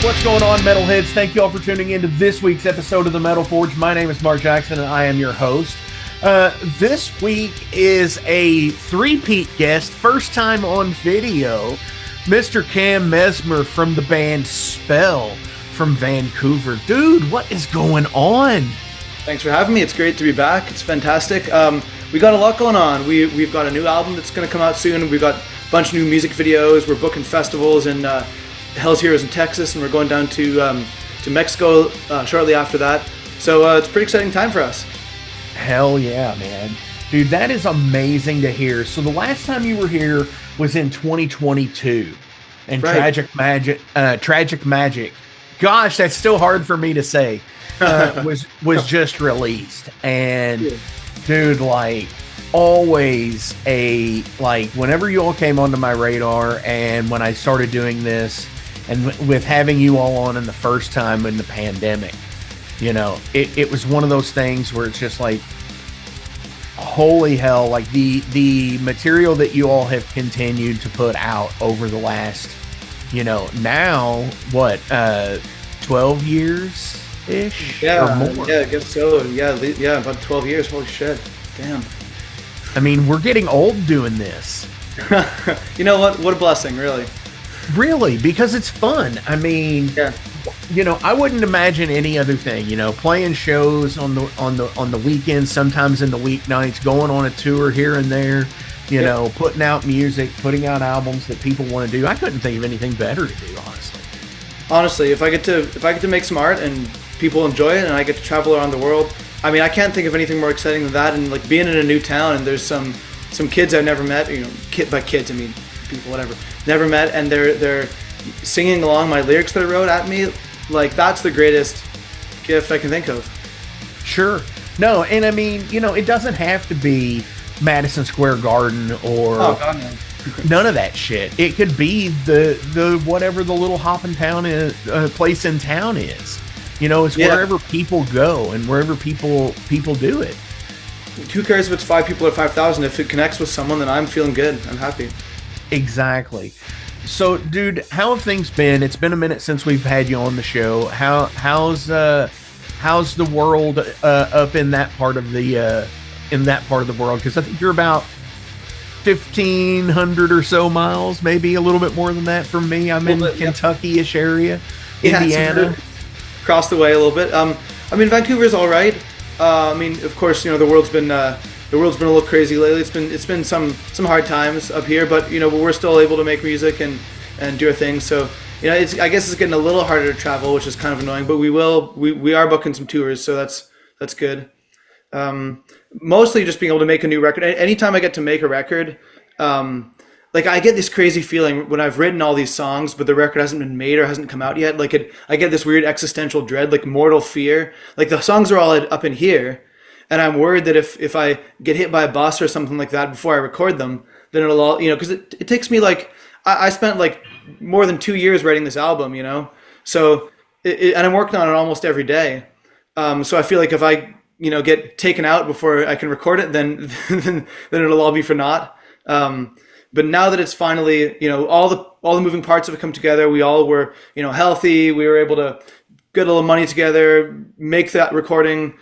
What's going on, Metalheads? Thank you all for tuning in to this week's episode of the Metal Forge. My name is Mark Jackson, and I am your host. This week is a three-peat guest, first time on video, Mr. Cam Mesmer from the band Spell from Vancouver. Dude, what is going on? Thanks for having me. It's great to be back. It's fantastic. We got a lot going on. We've got a new album that's going to come out soon. We've got a bunch of new music videos. We're booking festivals in Hell's Heroes in Texas, and we're going down to Mexico shortly after that. So it's a pretty exciting time for us. Hell yeah, man. Dude, that is amazing to hear. So the last time you were here was in 2022, and Right. Tragic Magic, gosh, that's still hard for me to say, was just released. And Yeah. dude, like, always whenever you all came onto my radar, and when I started doing this, and with having you all on in the first time in the pandemic, you know, it was one of those things where it's just like, holy hell, like the material that you all have continued to put out over the last, you know, now, what, 12 years-ish? Yeah, or more? yeah, I guess so. Yeah, about 12 years. Holy shit. Damn. I mean, we're getting old doing this. You know what? What a blessing, really. Really, because it's fun. I mean, Yeah. you know, I wouldn't imagine any other thing. You know, playing shows on the weekends, sometimes in the weeknights, going on a tour here and there. You know, putting out music, putting out albums that people want to do. I couldn't think of anything better to do, honestly. Honestly, if I get to make some art and people enjoy it, and I get to travel around the world, I mean, I can't think of anything more exciting than that. And like being in a new town, and there's some kids I've never met. You know, by kids I mean people, whatever, never met, and they're singing along my lyrics that I wrote at me. Like, that's the greatest gift I can think of. Sure. No, and I mean, you know, it doesn't have to be Madison Square Garden or God, no. none of that shit. It could be the whatever the little hopping town is, place in town is. You know, it's wherever people go and wherever people do it. Who cares if it's 5 people or 5,000? If it connects with someone, then I'm feeling good. I'm happy. Exactly. So, dude, how have things been? It's been a minute since we've had you on the show. How's the world up in that part of the world? Because I think you're about 1,500 or so miles, maybe a little bit more than that from me. I'm in Kentucky-ish area, Indiana. Across the way a little bit. I mean, Vancouver's all right. I mean, of course, you know, the world's been a little crazy lately. It's been some hard times up here, but you know, we're still able to make music and do our thing. So, you know, I guess it's getting a little harder to travel, which is kind of annoying. But we are booking some tours, so that's good. Mostly just being able to make a new record. Anytime I get to make a record, like, I get this crazy feeling when I've written all these songs, but the record hasn't been made or hasn't come out yet. Like, I get this weird existential dread, like mortal fear. Like, the songs are all up in here, and I'm worried that if I get hit by a bus or something like that before I record them, then it'll all, you know, because it takes me like, I spent like more than 2 years writing this album, you know? So, and I'm working on it almost every day. So I feel like if I, you know, get taken out before I can record it, then it'll all be for naught. But now that it's finally, you know, all the moving parts have come together, we all were, you know, healthy. We were able to get a little money together, make that recording.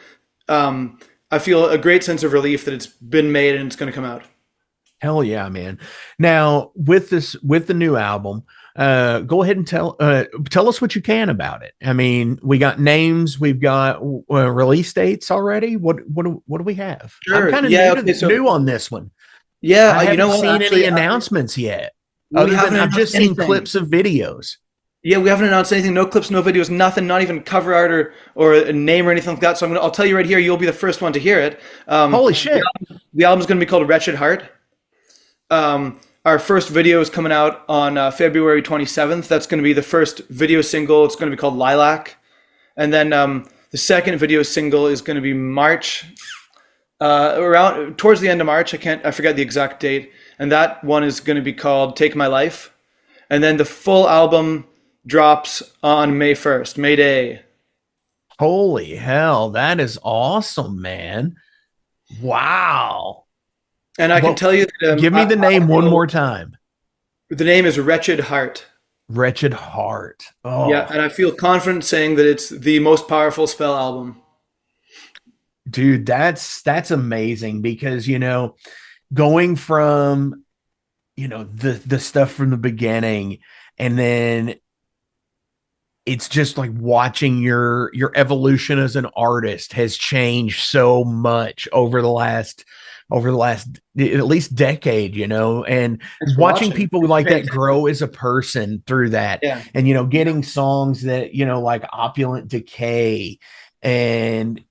I feel a great sense of relief that it's been made and it's going to come out. Hell yeah, man. Now, with the new album, go ahead and tell us what you can about it. I mean, we got names, we've got release dates already. What do we have? Sure. I'm kind of new on this one. Yeah, I haven't you know what, seen actually, any announcements yet. I've just seen clips of videos. Yeah, we haven't announced anything. No clips, no videos, nothing. Not even cover art or a name or anything like that. So I'll tell you right here. You'll be the first one to hear it. Holy shit! The album's going to be called Wretched Heart. Our first video is coming out on February 27th. That's going to be the first video single. It's going to be called Lilac, and then the second video single is going to be March. Around towards the end of March, I forget the exact date, and that one is going to be called Take My Life, and then the full album drops on May 1st, May Day. Holy hell, that is awesome, man! Wow. And I can tell you that, give me the name one more time. The name is Wretched Heart. Wretched Heart. Yeah, Oh, and I feel confident saying that it's the most powerful spell album. dude, that's amazing because, going from, the stuff from the beginning, and then it's just like watching your evolution as an artist has changed so much over the last at least decade, and Thanks for watching watching. people Thanks for like paying that attention. grow as a person through that, Yeah. and getting songs that, like Opulent Decay, and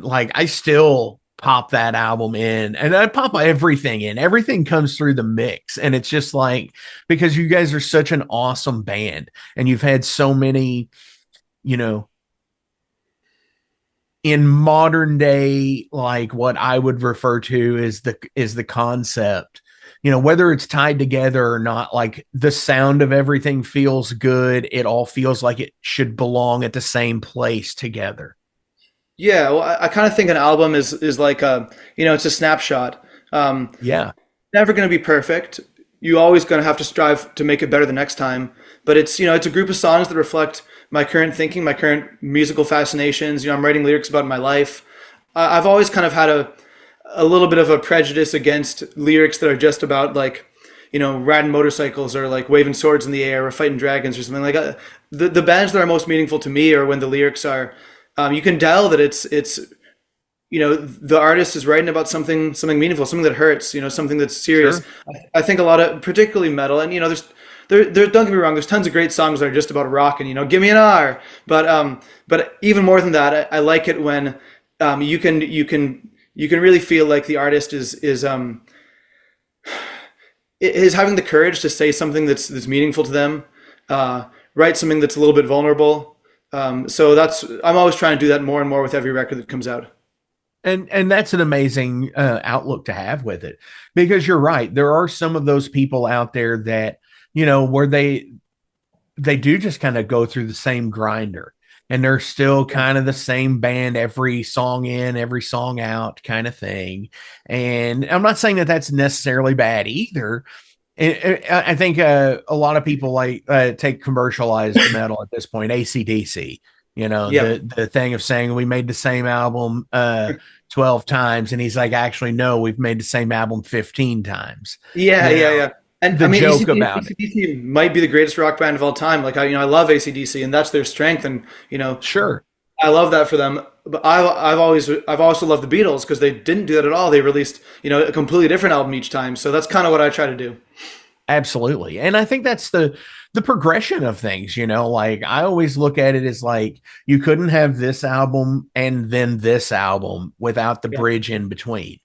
like I still pop that album in, and I pop everything in. Everything comes through the mix, and it's just like, because you guys are such an awesome band, and you've had so many, you know, in modern day, like what I would refer to as the concept, whether it's tied together or not, like the sound of everything feels good. It all feels like it should belong at the same place together. Yeah, well, I kind of think an album is like it's a snapshot. Yeah, Never going to be perfect. You always going to have to strive to make it better the next time. But it's a group of songs that reflect my current thinking, my current musical fascinations. I'm writing lyrics about my life. I've always kind of had a little bit of a prejudice against lyrics that are just about like, riding motorcycles or like waving swords in the air or fighting dragons or something like that. The bands that are most meaningful to me are when the lyrics are, you can tell that it's the artist is writing about something meaningful, something that hurts, something that's serious. sure. I think a lot of particularly metal, and there don't get me wrong, there's tons of great songs that are just about rock and give me an R. But even more than that, I like it when you can really feel like the artist is having the courage to say something that's meaningful to them, write something that's a little bit vulnerable. So I'm always trying to do that more and more with every record that comes out. And that's an amazing outlook to have with it, because you're right. There are some of those people out there that, where they do just kind of go through the same grinder, and they're still Yeah. kind of the same band, every song in, every song out kind of thing. And I'm not saying that that's necessarily bad either. I think a lot of people like take commercialized metal at this point, AC/DC, Yeah. the thing of saying we made the same album 12 times, and he's like, actually, no, we've made the same album 15 times. Yeah, You yeah, know, yeah. And I the mean, joke about it. AC/DC might be the greatest rock band of all time. Like I love AC/DC, and that's their strength. And Sure. I love that for them. But I've also loved the Beatles because they didn't do that at all. They released a completely different album each time. So that's kind of what I try to do. Absolutely. And I think that's the progression of things, like I always look at it as like you couldn't have this album and then this album without the Yeah. bridge in between.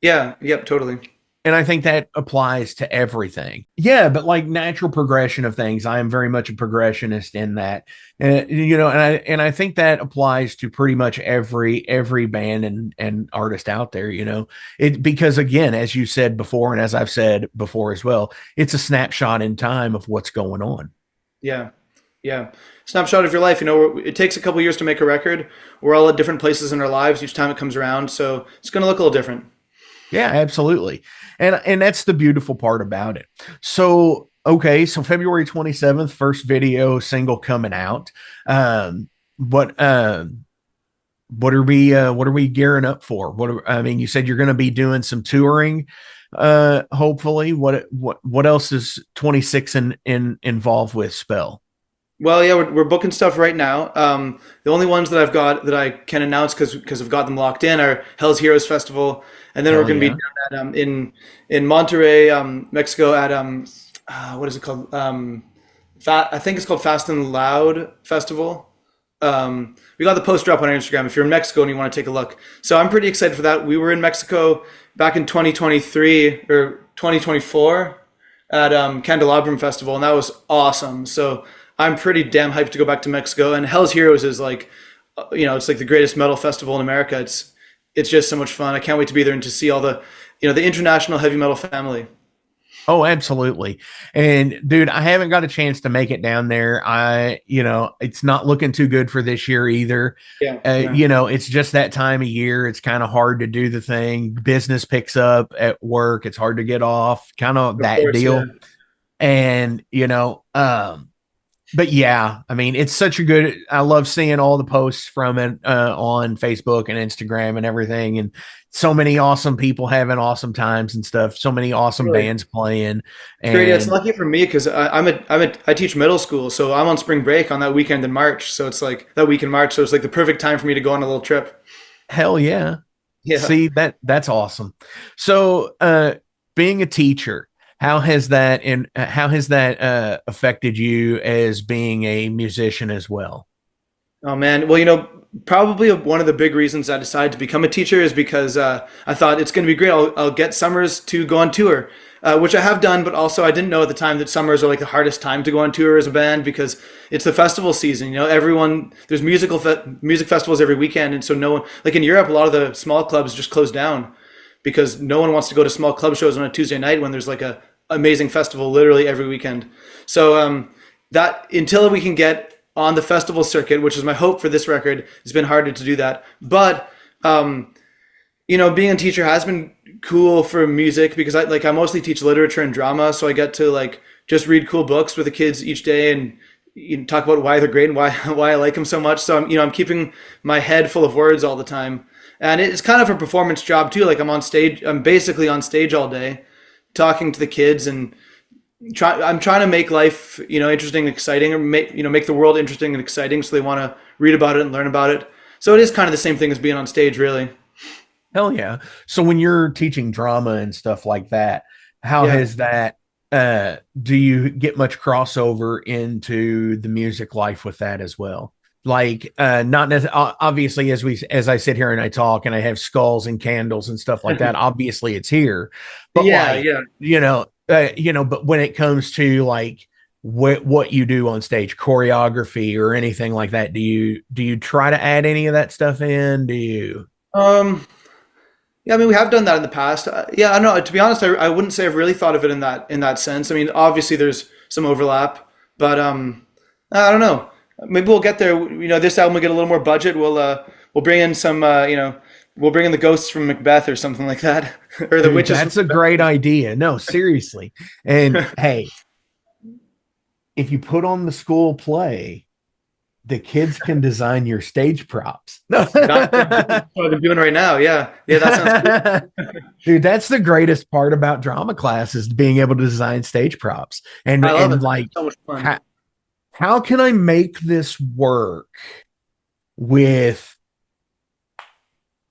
Yeah. Yep. Totally. And I think that applies to everything. Yeah, but like natural progression of things, I am very much a progressionist in that. And I think that applies to pretty much every band and artist out there. It, because again, as you said before, and as I've said before as well, it's a snapshot in time of what's going on. Yeah. Yeah. Snapshot of your life. It takes a couple years to make a record. We're all at different places in our lives each time it comes around, so it's going to look a little different. Yeah, absolutely. And that's the beautiful part about it. So, okay, so February 27th, first video single coming out. What what are we gearing up for? I mean, you said you're going to be doing some touring, hopefully. What else is 26 in involved with Spell? Well, yeah, we're booking stuff right now. The only ones that I've got that I can announce because I've got them locked in are Hell's Heroes Festival, and then we're Hell going to be yeah. down at, in Monterrey, Mexico, at what is it called? I think it's called Fast and Loud Festival. We got the poster up on our Instagram if you're in Mexico and you want to take a look. So I'm pretty excited for that. We were in Mexico back in 2023 or 2024 at Candelabrum Festival, and that was awesome. So I'm pretty damn hyped to go back to Mexico. And Hell's Heroes is like, it's like the greatest metal festival in America. It's just so much fun. I can't wait to be there and to see all the international heavy metal family. Oh, absolutely. And dude, I haven't got a chance to make it down there. It's not looking too good for this year either. Yeah, yeah, It's just that time of year. It's kind of hard to do the thing. Business picks up at work. It's hard to get off, kind of of that course, yeah. deal. And, but yeah, I mean, it's such a good. I love seeing all the posts from it on Facebook and Instagram and everything, and so many awesome people having awesome times and stuff. So many awesome Really. bands playing, It's great. Yeah, it's and lucky for me because I teach middle school, so I'm on spring break on that weekend in March. So it's like that week in March. So it's like the perfect time for me to go on a little trip. hell yeah, Yeah. see that's awesome. So, being a teacher, how has that affected you as being a musician as well? Oh man. Well, probably one of the big reasons I decided to become a teacher is because I thought it's going to be great. I'll get summers to go on tour, which I have done, but also I didn't know at the time that summers are like the hardest time to go on tour as a band because it's the festival season. Everyone there's music festivals every weekend, and so no one like in Europe, a lot of the small clubs just close down because no one wants to go to small club shows on a Tuesday night when there's like a amazing festival literally every weekend. So that until we can get on the festival circuit, which is my hope for this record, it's been harder to do that. But being a teacher has been cool for music because I mostly teach literature and drama, so I get to like just read cool books with the kids each day and talk about why they're great and why why I like them so much. So I'm keeping my head full of words all the time, and it's kind of a performance job too. Like I'm basically on stage all day, talking to the kids and I'm trying to make life, interesting and exciting, or make the world interesting and exciting, so they want to read about it and learn about it. So it is kind of the same thing as being on stage, really. Hell yeah. So when you're teaching drama and stuff like that, how Yeah. has that do you get much crossover into the music life with that as well? Like not obviously as I sit here and I talk and I have skulls and candles and stuff like that, obviously it's here. But Yeah, like, yeah. but when it comes to like what you do on stage, choreography or anything like that, do you try to add any of that stuff in? Do you? Um, yeah, I mean, we have done that in the past. Yeah, I know. To be honest, I wouldn't say I've really thought of it in that sense. I mean, obviously there's some overlap, but I don't know. Maybe we'll get there. This album will get a little more budget. We'll bring in some. We'll bring in the ghosts from Macbeth or something like that, or the Dude, witches from that's a great idea. No, seriously. And hey, if you put on the school play, the kids can design your stage props. No. That's what I'm doing right now. Yeah, yeah, that sounds cool. Dude, that's the greatest part about drama class is being able to design stage props. And I love it. and like So much fun. how can I make this work with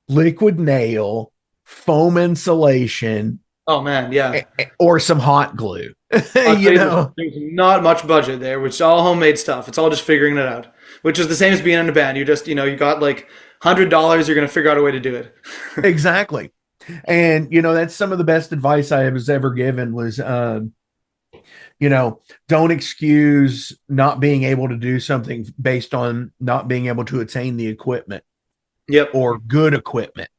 liquid nail, foam insulation, Oh man, yeah. or some hot glue? I'll tell you you, know, there's not much budget there, which is all homemade stuff. It's all just figuring it out, which is the same as being in a band. You just, you got like $100. You're gonna figure out a way to do it. exactly. And that's some of the best advice I was ever given was don't excuse not being able to do something based on not being able to attain the equipment Yep. or good equipment,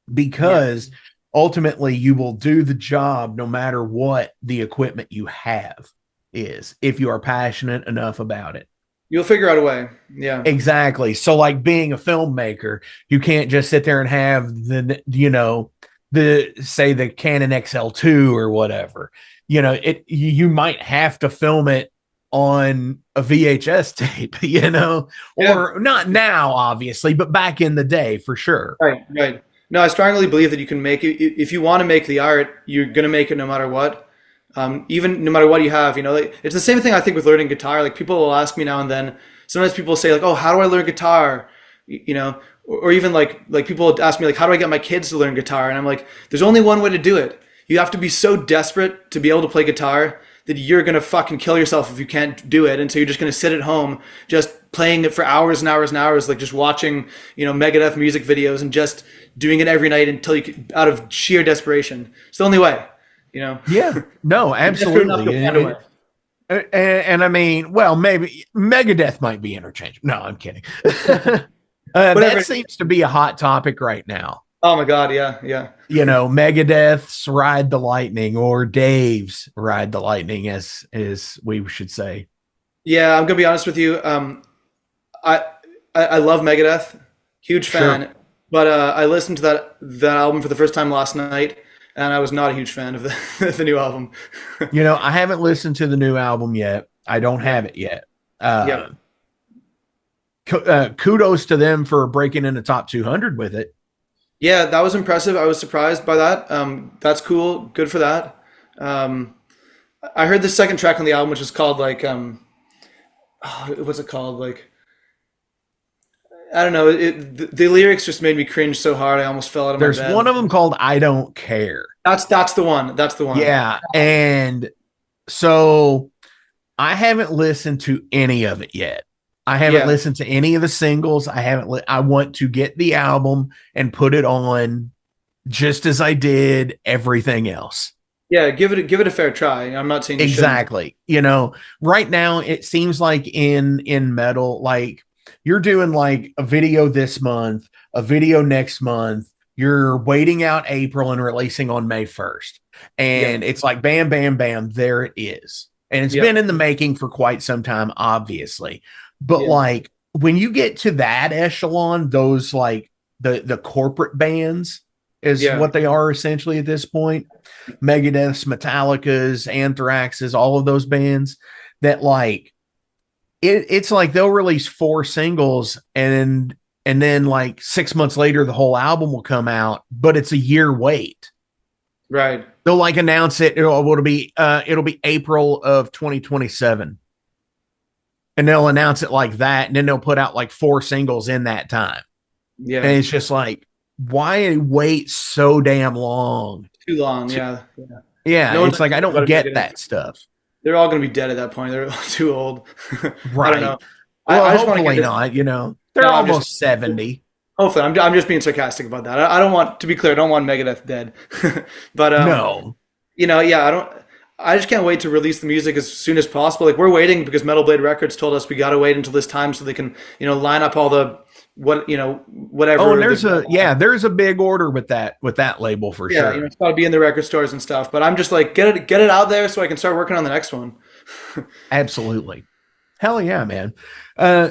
Yeah. because ultimately you will do the job no matter what the equipment you have is, if you are passionate enough about it. You'll figure out a way. Yeah. Exactly. So like being a filmmaker, you can't just sit there and have the say the Canon XL2 or whatever. You might have to film it on a VHS tape, Yeah. or not now, obviously, but back in the day for sure. Right. Right. No, I strongly believe that you can make it if you want to make the art. You're gonna make it no matter what. Even no matter what you have, like it's the same thing I think with learning guitar. Like people will ask me now and then. Sometimes people say like, "Oh, how do I learn guitar?" Or even like people would ask me like, "How do I get my kids to learn guitar?" And I'm like, "There's only one way to do it. You have to be so desperate to be able to play guitar that you're gonna fucking kill yourself if you can't do it, and so you're just gonna sit at home just playing it for hours and hours and hours, like just watching Megadeth music videos and just doing it every night until out of sheer desperation. It's the only way, Yeah, no, Desperate enough, absolutely. you'll find a way. And I mean, well, maybe Megadeth might be interchangeable. No, I'm kidding. Whatever. That seems to be a hot topic right now. Oh my God, yeah, yeah, Megadeth's Ride the Lightning, or Dave's Ride the Lightning, as we should say. yeah. I'm gonna be honest with you. I I love Megadeth, huge Sure. fan. But I listened to that album for the first time last night, and I was not a huge fan of the new album. I haven't listened to the new album yet. I don't Yeah, have it yet. yeah, Uh, Kudos to them for breaking in the top 200 with it. yeah. That was impressive. I was surprised by that. That's cool. Good for that. Um, I heard the second track on the album, which is called like what's it called? Like I don't know. The lyrics just made me cringe so hard. I almost fell out of my There's bed. one of them called I Don't Care. That's the one. That's the one. Yeah. And so I haven't listened to any of it yet. I haven't Yeah, listened to any of the singles. I want to get the album and put it on just as I did everything else. yeah. Give it a fair try. I'm not saying you shouldn't. Exactly. Right now it seems like in metal, like you're doing like a video this month, a video next month. You're waiting out April and releasing on May 1st. And Yep. it's like bam, bam, bam, there it is. And it's been Yep. in the making for quite some time, obviously. But Yeah. like when you get to that echelon, those like the corporate bands is Yeah. what they are essentially at this point. Megadeth's, Metallica's, Anthrax's, all of those bands that like it's like they'll release four singles and then like 6 months later the whole album will come out, but it's a year wait. Right. They'll like announce it. It'll be April of 2027. And they'll announce it like that, and then they'll put out like four singles in that time. And Yeah. it's just like, why wait so damn long? Too long. To, Yeah. yeah, No one it's like I about don't it get again. that stuff. They're all going to be dead at that point. They're all too old. I don't Right. know. Well, I just want to hopefully get it. not. They're No, I'm just almost 70. hopefully. I'm just being sarcastic about that. I don't want to be clear. I don't want Megadeth dead. But No. yeah. I don't. I just can't wait to release the music as soon as possible. Like we're waiting because Metal Blade Records told us we got to wait until this time so they can line up all the whatever. Oh, and there's a big order with that label for yeah, sure. it's got to be in the record stores and stuff. But I'm just like get it out there so I can start working on the next one. Absolutely. Hell yeah, man.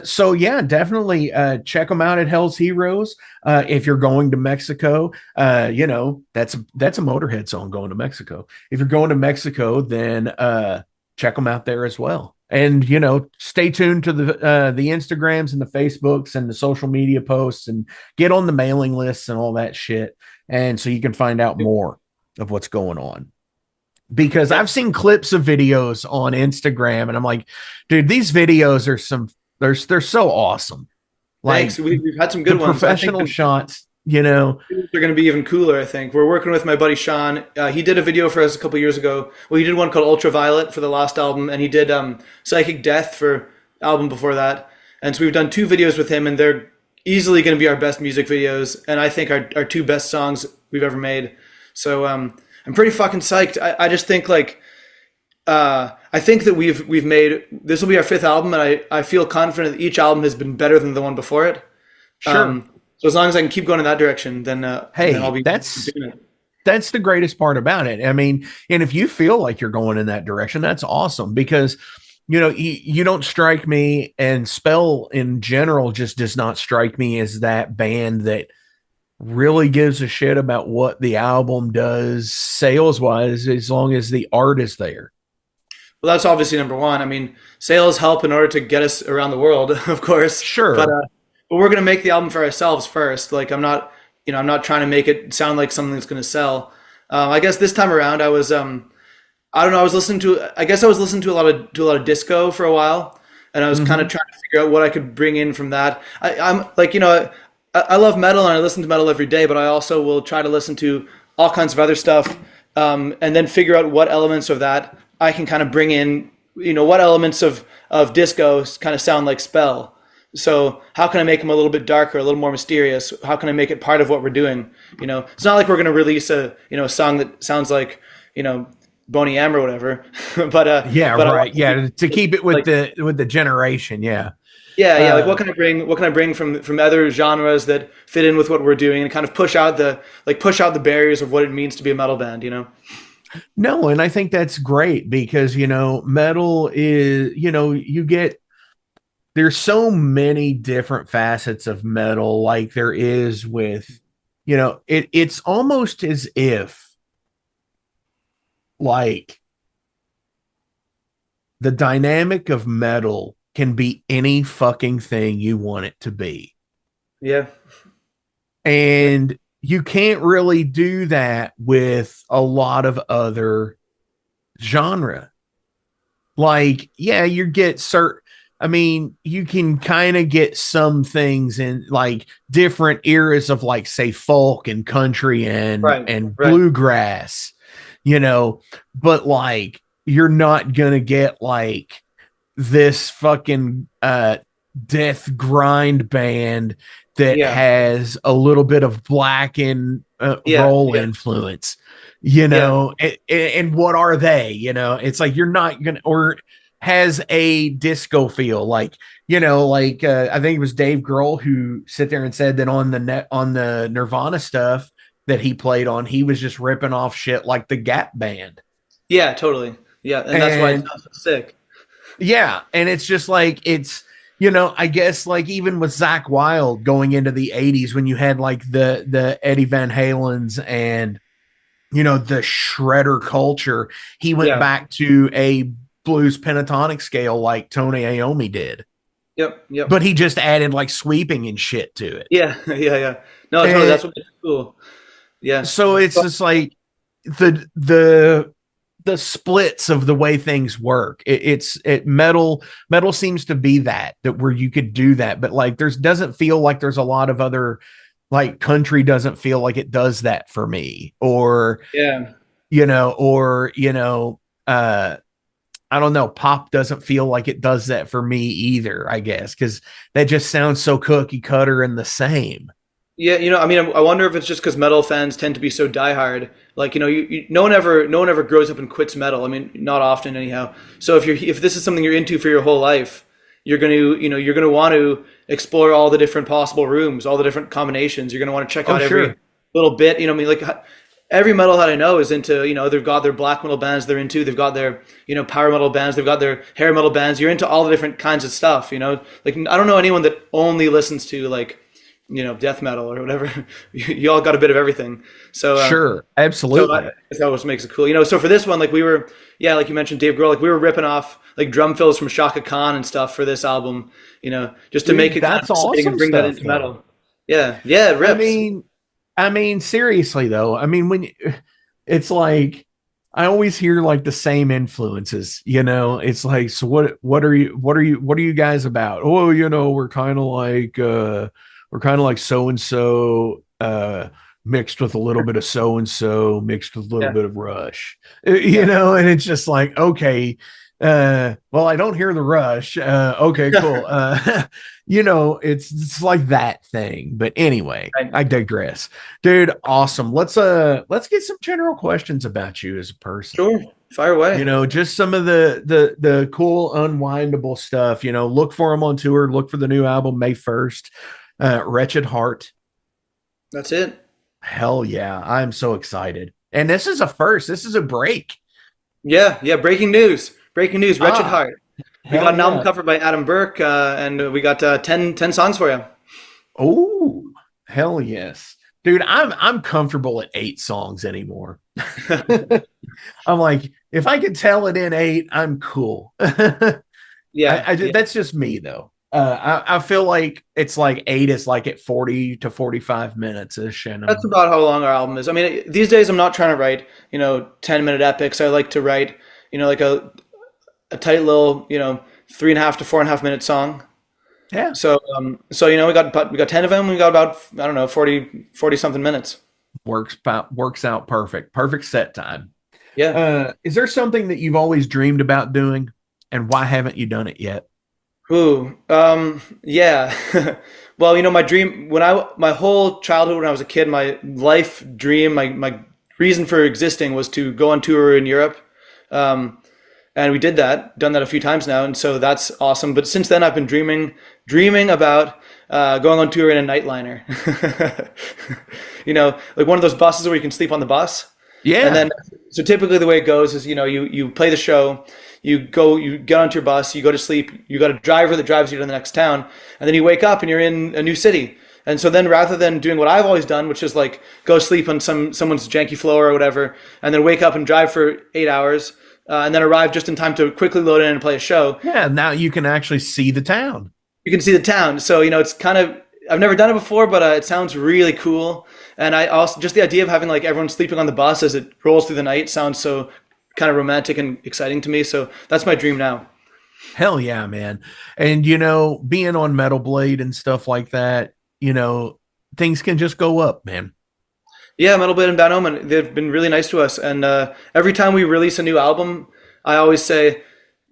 So yeah, definitely check them out at Hell's Heroes. If you're going to Mexico, that's a Motorhead song, Going to Mexico. If you're going to Mexico, then check them out there as well. And stay tuned to the Instagrams and the Facebooks and the social media posts and get on the mailing lists and all that shit. And so you can find out more of what's going on. Because I've seen clips of videos on Instagram and I'm like, dude, these videos are they're so awesome. Like Thanks. We've had some good ones. Professional shots, They're going to be even cooler, I think. We're working with my buddy Sean. He did a video for us a couple years ago. Well, he did one called Ultraviolet for the last album, and he did Psychic Death for album before that. And so we've done two videos with him, and they're easily going to be our best music videos, and I think our two best songs we've ever made. So I'm pretty fucking psyched. I just think like I think that we've made this will be our fifth album, and I feel confident that each album has been better than the one before it. sure. So as long as I can keep going in that direction, then Hey, I'll be that's doing it. that's the greatest part about it. I mean, and if you feel like you're going in that direction, that's awesome because you don't strike me, and Spell in general just does not strike me as that band that really gives a shit about what the album does sales wise as long as the art is there. Well, that's obviously number one. I mean, sales help in order to get us around the world, of course. Sure. But we're gonna make the album for ourselves first. Like I'm not trying to make it sound like something that's gonna sell. I guess this time around, I was I don't know. I guess I was listening to a lot of disco for a while, and I was kind of trying to figure out what I could bring in from that. I'm like I love metal and I listen to metal every day, but I also will try to listen to all kinds of other stuff, and then figure out what elements of that I can kind of bring in. What elements of disco kind of sound like Spell. So how can I make them a little bit darker, a little more mysterious? How can I make it part of what we're doing? It's not like we're going to release a song that sounds like Boney M or whatever. but Yeah, but right. Yeah, to keep it with like, the generation. Yeah. yeah. Like what can I bring? What can I bring from other genres that fit in with what we're doing and kind of push out the barriers of what it means to be a metal band? No, and I think that's great because metal is there's so many different facets of metal like there is with it's almost as if like the dynamic of metal can be any fucking thing you want it to be. Yeah. Yeah. And you can't really do that with a lot of other genre. Like, yeah, you get certain, I mean, you can kind of get some things in like different eras of like say folk and country Right. and Right. bluegrass, you know, but like you're not gonna get like this fucking death grind band that Yeah. has a little bit of black and Yeah. roll Yeah. influence, you Yeah. know, and what are they, you know, it's like you're not gonna, or has a disco feel like, you know, like I think it was Dave Grohl who sit there and said that on the net on the Nirvana stuff that he played on, he was just ripping off shit like the Gap band. Yeah. Totally. Yeah. And that's why it And sounds so sick. yeah, and it's just like it's, you know, I guess like even with Zach Wild going into the 80s when you had like the Eddie Van Halen's and you know the shredder culture, he went Yeah. back to a blues pentatonic scale like Tony Iommi did. Yep. Yep. But he just added like sweeping and shit to it. Yeah. Yeah. Yeah. No, totally. And That's what makes it cool. Yeah. so it's But just like the splits of the way things work. It metal seems to be that where you could do that, but like there's doesn't feel like there's a lot of other like country doesn't feel like it does that for me, or yeah. you know, I don't know, pop doesn't feel like it does that for me either, I guess, because that just sounds so cookie cutter and the same. Yeah, I mean, I wonder if it's just because metal fans tend to be so diehard. Like, no one ever grows up and quits metal. I mean, not often anyhow. So if this is something you're into for your whole life, you're gonna want to explore all the different possible rooms, all the different combinations. You're gonna want to check Oh, out every sure. little bit. I mean, like every metalhead I know is into. They've got their black metal bands they're into. They've got their power metal bands. They've got their hair metal bands. You're into all the different kinds of stuff. Like I don't know anyone that only listens to like death metal or whatever. You all got a bit of everything. So, Sure, I absolutely. guess that what makes it cool. So for this one, like we were, yeah, like you mentioned, Dave Grohl, like we were ripping off like drum fills from Shaka Khan and stuff for this album. Just to make Dude, it kind that's of exciting and awesome bring that stuff into though. metal. Yeah, yeah, it I rips. mean, seriously though, I mean, it's like I always hear like the same influences, you know. It's like, so what are you guys about? Oh, you know, we're kind of like so and so mixed with a little bit of so and so mixed with a little Yeah, bit of Rush. You yeah, know, and it's just like, okay, well, I don't hear the Rush. Okay, cool. You know, it's like that thing. But anyway, right. I digress. Dude, awesome. Let's get some general questions about you as a person. Sure, fire You away. know, just some of the cool unwindable stuff. You know, look for them on tour. Look for the new album May 1st. Wretched Heart. That's it. Hell yeah, I'm so excited. And this is a first. This is a break. Yeah, yeah. Breaking news. Breaking news. Wretched Ah, Heart. We hell got an album yeah. cover by Adam Burke, and we got 10 songs for you. Oh, hell yes. Dude, I'm comfortable at 8 songs anymore. I'm like, if I can tell it in 8, I'm cool. Yeah, yeah. That's just me though. I feel like it's like 8 is like at 40 to 45 minutes ish, and That's about how long our album is. I mean, these days I'm not trying to write, 10-minute epics. I like to write, like a tight little, 3.5 to 4.5 minute song. yeah, So we got 10 of them. We got about, I don't know, 40 something minutes. works out perfect. Perfect set time. Yeah. Is there something that you've always dreamed about doing, and why haven't you done it yet? Ooh. Yeah. Well, my whole childhood when I was a kid, my life dream, my reason for existing was to go on tour in Europe. Um, and we done that a few times now, and so that's awesome. But since then, I've been dreaming about going on tour in a nightliner. Like one of those buses where you can sleep on the bus. And Yeah, then, so typically the way it goes is, you play the show, you get onto your bus, you go to sleep, you got a driver that drives you to the next town, and then you wake up and you're in a new city. And so then rather than doing what I've always done, which is like go sleep on someone's janky floor or whatever, and then wake up and drive for 8 hours, and then arrive just in time to quickly load in and play a show. Yeah, now you can actually see the town. You can see the town. So, it's kind of, I've never done it before, but it sounds really cool. And I also, just the idea of having like everyone sleeping on the bus as it rolls through the night sounds so kind of romantic and exciting to me. So that's my dream now. Hell yeah, man. And, being on Metal Blade and stuff like that, things can just go up, man. Yeah, Metal Blade and Bad Omen, they've been really nice to us. And every time we release a new album, I always say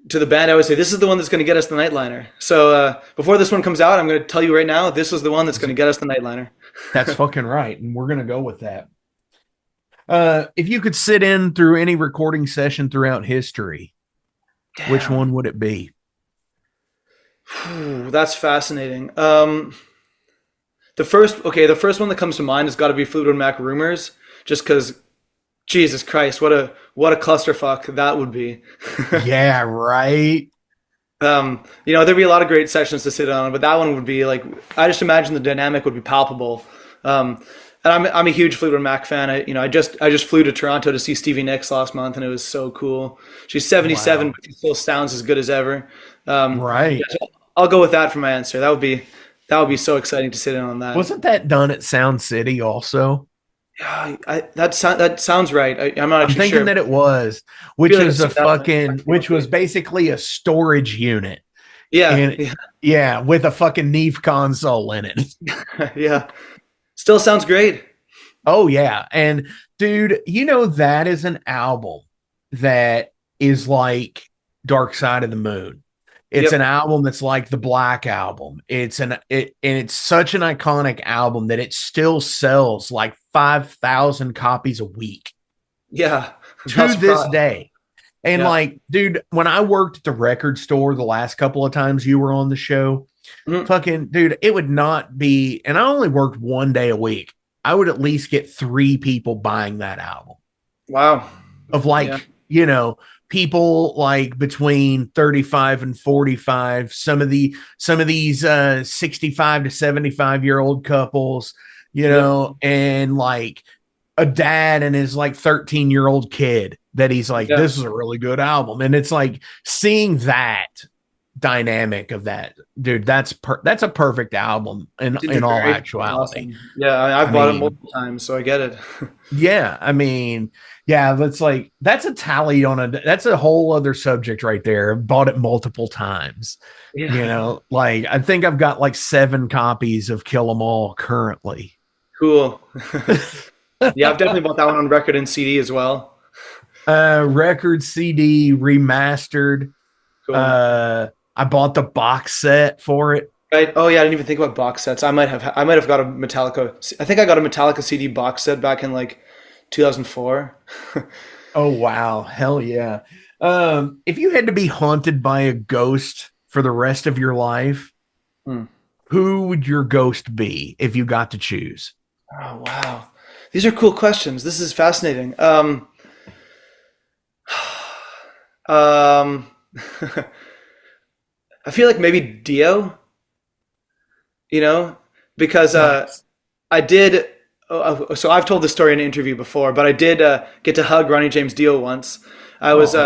to the band, this is the one that's going to get us the Nightliner. So before this one comes out, I'm going to tell you right now, this is the one that's going to get us the Nightliner. That's fucking right. And we're going to go with that. If you could sit in through any recording session throughout history, which one would it be? That's fascinating. The first one that comes to mind has got to be Fleetwood Mac Rumors, just because, Jesus Christ, what a clusterfuck that would be. Yeah, right. There'd be a lot of great sessions to sit on, but that one would be like, I just imagine the dynamic would be palpable. And I'm a huge Fleetwood Mac fan. I just flew to Toronto to see Stevie Nicks last month, and it was so cool. She's 77, wow. But she still sounds as good as ever. Right. Yeah, so I'll go with that for my answer. That would be so exciting to sit in on that. Wasn't that done at Sound City also? Yeah, that sounds right. I'm not. I'm thinking sure. That it was, which was basically a storage unit. Yeah, yeah, with a fucking Neve console in it. Yeah. Still sounds great. Oh, yeah. And, dude, that is an album that is like Dark Side of the Moon. It's an album that's like the Black Album. And it's such an iconic album that it still sells like 5,000 copies a week. Yeah. To this day. And like, dude, when I worked at the record store the last couple of times you were on the show, fucking dude, it would not be, and I only worked one day a week. I would at least get 3 people buying that album. Wow. Of like, people like between 35 and 45, some of these 65 to 75-year-old couples, and like a dad and his like 13-year-old kid that he's like, this is a really good album. And it's like seeing that dynamic of that, dude, that's a perfect album in all actuality. Awesome. Yeah, I've bought it multiple times, so I get it. Yeah, I mean, yeah, that's a tally on that's a whole other subject right there. Bought it multiple times. Yeah. Like I think I've got like 7 copies of Kill 'Em All currently. Cool. Yeah, I've definitely bought that one on record and CD as well. Record, CD, remastered. Cool. I bought the box set for it. Right. Oh yeah, I didn't even think about box sets. I might have got a Metallica. I think I got a Metallica CD box set back in like 2004. Oh wow, hell yeah! If you had to be haunted by a ghost for the rest of your life, who would your ghost be if you got to choose? Oh wow, these are cool questions. This is fascinating. I feel like maybe Dio, because I did. So I've told this story in an interview before, but I did get to hug Ronnie James Dio once. I was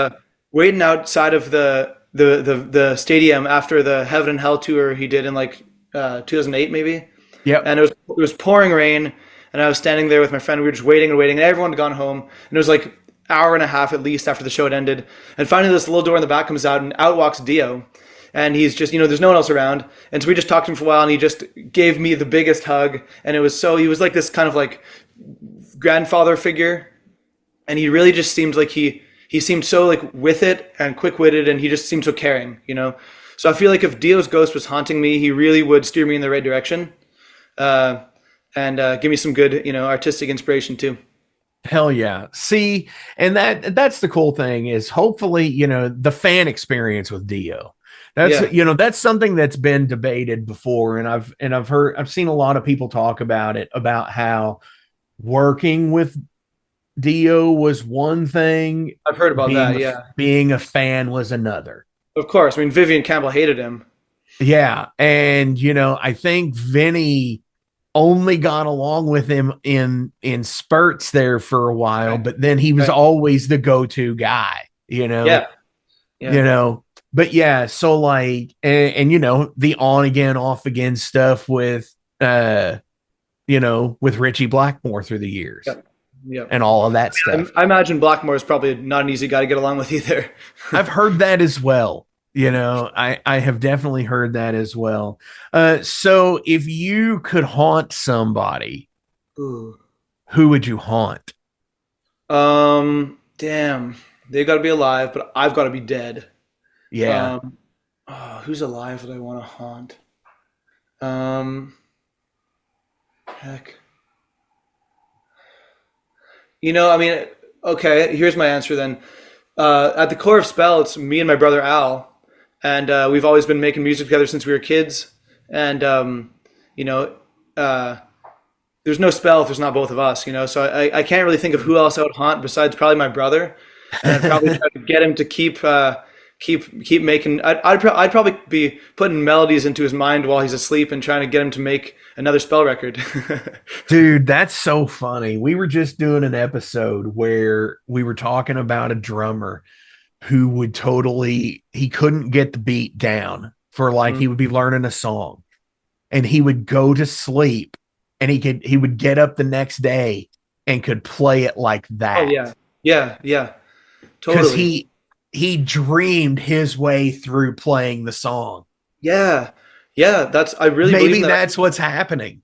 waiting outside of the stadium after the Heaven and Hell tour he did in like 2008 maybe. Yeah. And it was pouring rain, and I was standing there with my friend. We were just waiting and waiting, and everyone had gone home. And it was like hour and a half at least after the show had ended. And finally, this little door in the back comes out, and out walks Dio. And he's just, there's no one else around. And so we just talked to him for a while, and he just gave me the biggest hug. And he was like this kind of like grandfather figure. And he really just seemed like he seemed so like with it and quick-witted, and he just seemed so caring, So I feel like if Dio's ghost was haunting me, he really would steer me in the right direction. And give me some good, artistic inspiration too. Hell yeah. See, and that's the cool thing is hopefully, the fan experience with Dio. That's, that's something that's been debated before. And I've seen a lot of people talk about it, about how working with Dio was one thing. I've heard about that. Yeah. Being a fan was another. Of course. I mean, Vivian Campbell hated him. Yeah. And, I think Vinny only got along with him in spurts there for a while, Right. but then he was Right. always the go-to guy, Yeah. you Yeah. know. But yeah, so like, and the on again, off again stuff with uh, with Richie Blackmore through the years Yep. Yep. and all of that stuff. I imagine Blackmore is probably not an easy guy to get along with either. I've heard that as well. I have definitely heard that as well. So if you could haunt somebody, Ooh. who would you haunt? Damn. They got to be alive, but I've got to be dead. Yeah. Um, who's alive that I want to haunt? Um, heck. I mean, okay, here's my answer then. At the core of Spell, it's me and my brother Al, and we've always been making music together since we were kids. And you know, uh, there's no Spell if there's not both of us. So I can't really think of who else I would haunt besides probably my brother, and I'd probably try to get him to keep making. I'd probably be putting melodies into his mind while he's asleep and trying to get him to make another Spell record. Dude, that's so funny. We were just doing an episode where we were talking about a drummer who would he couldn't get the beat down for like he would be learning a song and he would go to sleep and he would get up the next day and could play it like Oh that. yeah, yeah, yeah, Because totally. he dreamed his way through playing the song. Yeah, yeah. I really believe Maybe in that. that's what's happening.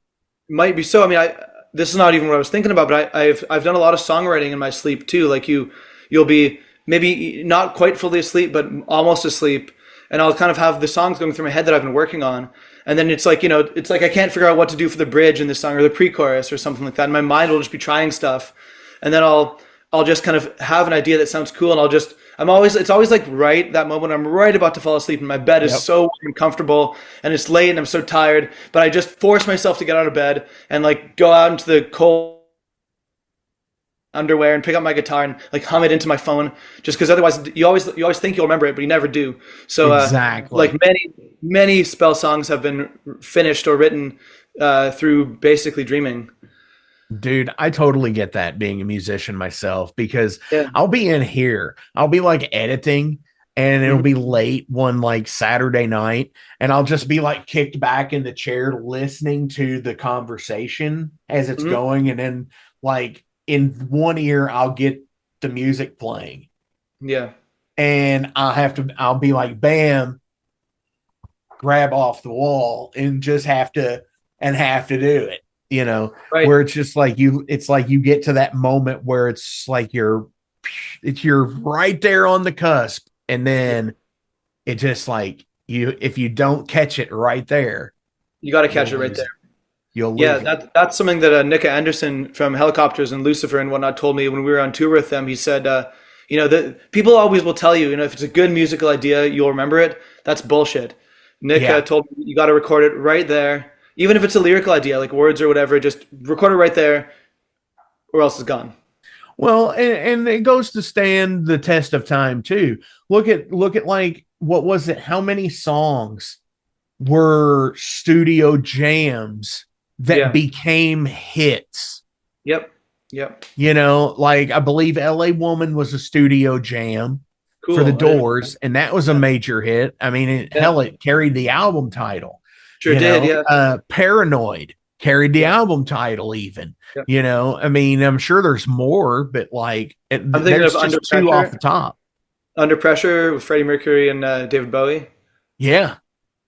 Might be so. I mean, this is not even what I was thinking about, but I've done a lot of songwriting in my sleep too. Like you'll be maybe not quite fully asleep, but almost asleep, and I'll kind of have the songs going through my head that I've been working on, and then it's like I can't figure out what to do for the bridge in this song or the pre-chorus or something like that, and my mind will just be trying stuff, and then I'll just kind of have an idea that sounds cool, and it's always like right that moment I'm right about to fall asleep and my bed is Yep. so uncomfortable and it's late and I'm so tired, but I just force myself to get out of bed and like go out into the cold underwear and pick up my guitar and like hum it into my phone just because otherwise you always think you'll remember it but you never do. So like Exactly. many Spell songs have been finished or written through basically dreaming. Dude, I totally get that being a musician myself because Yeah. I'll be in here, I'll be like editing and it'll Mhm. be late one like Saturday night, and I'll just be like kicked back in the chair listening to the conversation as it's Mhm. going. And then, like, in one ear, I'll get the music playing Yeah. and I'll be like, bam, grab off the wall and just have to do it, Right. where it's just like it's like you get to that moment where it's like you're right there on the cusp, and then it just like if you don't catch it right there, You got to catch you'll it right lose there. it. You'll Yeah, lose it. that's something that Nika Anderson from Helicopters and Lucifer and whatnot told me when we were on tour with them. He said, that people always will tell you, if it's a good musical idea, you'll remember it. That's bullshit. Nika Yeah. told me you got to record it right there, even if it's a lyrical idea like words or whatever. Just record it right there, or else it's gone. Well, and it goes to stand the test of time too. Look at like, what was it? How many songs were studio jams that Yeah. became hits? Yep. Yep. Like I believe LA Woman was a studio jam for the Cool. I didn't. Doors, and that was a Yeah. major hit. I mean, Yeah. it carried the album title. Sure did. Yeah. Paranoid carried the Yeah. album title even. Yeah. I mean, I'm sure there's more, but like I'm thinking of there's Under just two off Pressure. the top. Under Pressure with Freddie Mercury and David Bowie. Yeah.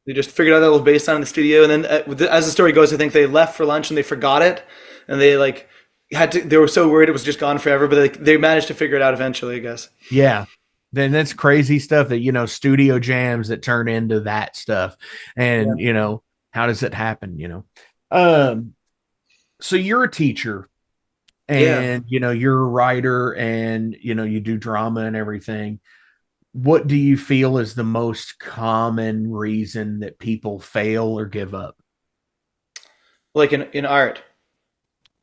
They just figured out that little bass line in the studio, and then as the story goes, I think they left for lunch and they forgot it, and they like had to. They were so worried it was just gone forever, but they managed to figure it out eventually, I guess. Yeah. Then that's crazy stuff that, studio jams that turn into that stuff. Yeah. And, how does it happen, Um, so you're a teacher Yeah. and, you're a writer and, you do drama and everything. What do you feel is the most common reason that people fail or give up? Like in art,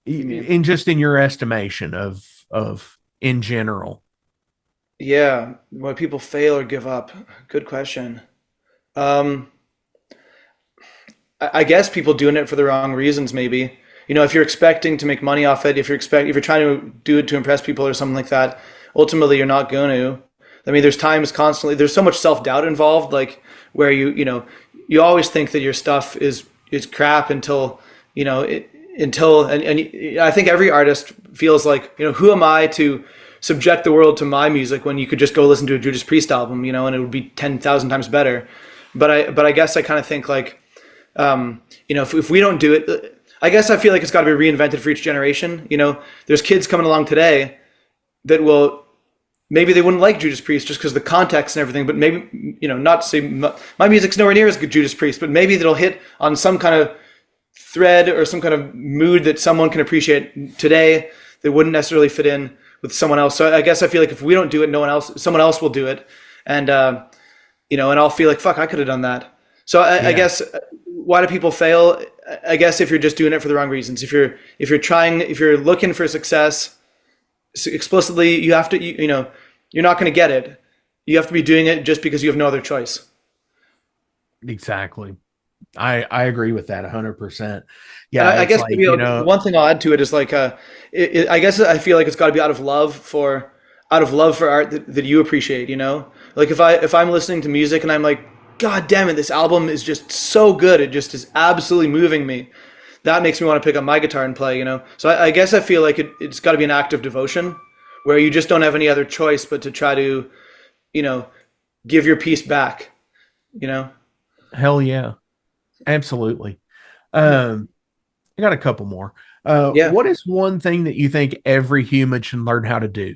you mean? In just in your estimation of in general. Yeah. Why people fail or give up? Good question. Um, I guess people doing it for the wrong reasons, maybe. if you're expecting to make money off it, if you're trying to do it to impress people or something like that, ultimately you're not going to. I mean, there's times constantly, there's so much self-doubt involved, like where you always think that your stuff is crap until, and I think every artist feels like, who am I to subject the world to my music when you could just go listen to a Judas Priest album, and it would be 10,000 times better. But I guess I kind of think like, if we don't do it, I guess I feel like it's got to be reinvented for each generation. There's kids coming along today that will, maybe they wouldn't like Judas Priest just because of the context and everything, but maybe, not to say my music's nowhere near as good Judas Priest, but maybe that'll hit on some kind of thread or some kind of mood that someone can appreciate today that wouldn't necessarily fit in with someone else. So I guess I feel like if we don't do it, someone else will do it. And, and I'll feel like, fuck, I could have done that. So I guess, why do people fail? I guess if you're just doing it for the wrong reasons, if you're looking for success explicitly, you have to, you're not going to get it. You have to be doing it just because you have no other choice. Exactly. I agree with that 100%. Yeah. I guess like, one thing I'll add to it is like, I guess I feel like it's got to be out of love for art that you appreciate, like if I'm listening to music and I'm like, God damn it, this album is just so good. It just is absolutely moving me. That makes me want to pick up my guitar and play, So I guess I feel like it's got to be an act of devotion where you just don't have any other choice but to try to, give your piece back, Hell yeah. Absolutely. I got a couple more. What is one thing that you think every human should learn how to do?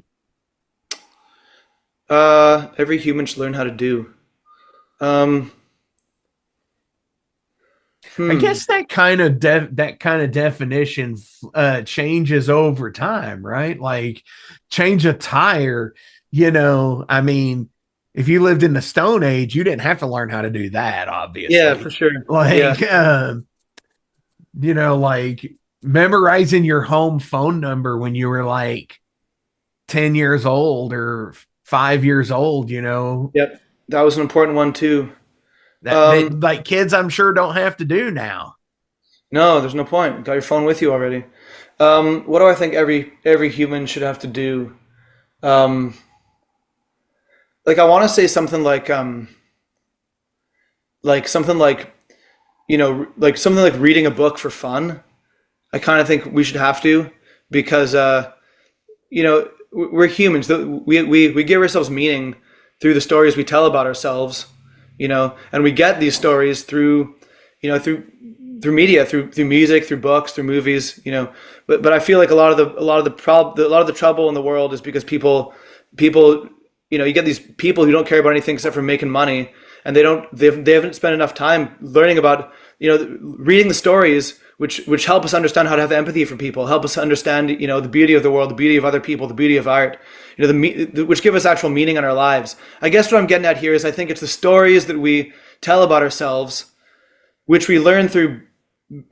Every human should learn how to do. I guess that kind of definition changes over time, right? Like change a tire, I mean, if you lived in the Stone Age, you didn't have to learn how to do that, obviously. Yeah, for sure. Like, like memorizing your home phone number when you were like 10 years old or 5 years old, Yep. That was an important one too. That like kids, I'm sure, don't have to do now. No, there's no point. You got your phone with you already. What do I think every human should have to do? Like I want to say something like something like reading a book for fun. I kind of think we should have to, because we're humans. We give ourselves meaning through the stories we tell about ourselves, and we get these stories through media, through music, through books, through movies, but I feel like a lot of the trouble in the world is because people, you get these people who don't care about anything except for making money, and they haven't spent enough time learning about, reading the stories which help us understand how to have empathy for people, help us understand, the beauty of the world, the beauty of other people, the beauty of art, which give us actual meaning in our lives. I guess what I'm getting at here is I think it's the stories that we tell about ourselves, which we learn through